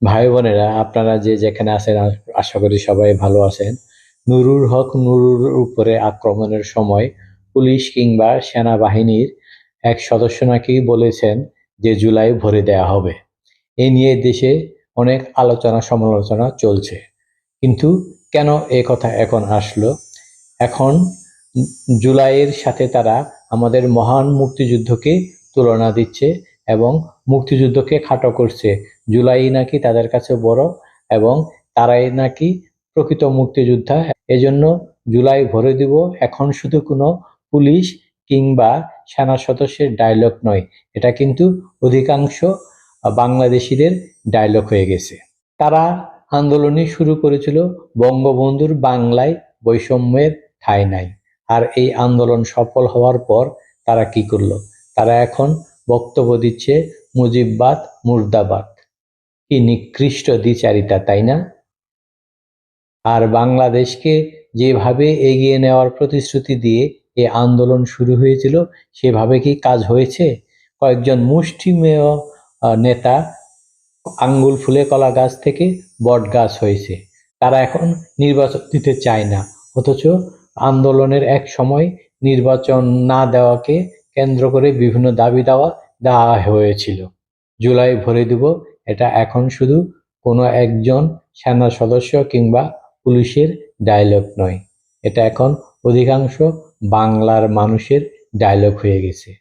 ভাই বোনেরা, আপনারা যে যেখানে আছেন আশা করি সবাই ভালো আছেন। নুরুল হক নুরুর উপরে আক্রমণের সময় পুলিশ কিংবা সেনাবাহিনীর এক সদস্য নাকি বলেছেন যে জুলাই ভরে দেয়া হবে। এ নিয়ে দেশে অনেক আলোচনা সমালোচনা চলছে। কিন্তু কেন এ কথা এখন আসলো? এখন জুলাইয়ের সাথে তারা আমাদের মহান মুক্তিযুদ্ধকে তুলনা দিচ্ছে এবং মুক্তিযুদ্ধকে খাটো করছে। জুলাই নাকি তাদের কাছে বড় এবং তারাই নাকি প্রকৃত মুক্তিযোদ্ধা। এজন্য জুলাই ভরে দিব এখন শুধু কোনো পুলিশ কিংবা সেনা সদস্যের ডায়লগ নয়, এটা কিন্তু অধিকাংশ বাংলাদেশিদের ডায়লগ হয়ে গেছে। তারা আন্দোলনই শুরু করেছিল বঙ্গবন্ধুর বাংলায় বৈষম্যের ঠাঁই নাই। আর এই আন্দোলন সফল হওয়ার পর তারা কি করলো? তারা এখন বক্তব্য দিচ্ছে মুজিববাদ মুর্দাবাদ। কি নিকৃষ্ট দ্বিচারিতা, তাই না? আর বাংলাদেশকে যেভাবে এগিয়ে নেওয়ার প্রতিশ্রুতি দিয়ে এই আন্দোলন শুরু হয়েছিল, সেভাবে কি কাজ হয়েছে? কয়েকজন মুষ্টিমেয় নেতা আঙ্গুল ফুলে কলা গাছ থেকে বট গাছ হয়েছে। তারা এখন নির্বাচন দিতে চায় না, অথচ আন্দোলনের এক সময় নির্বাচন না দেওয়াকে কেন্দ্র করে বিভিন্ন দাবি দেওয়া দেওয়া হয়েছিল। জুলাই ভরে দিব, এটা এখন শুধু কোনো একজন সেনা সদস্য কিংবা পুলিশের ডায়লগ নয়, এটা এখন অধিকাংশ বাংলার মানুষের ডায়লগ হয়ে গেছে।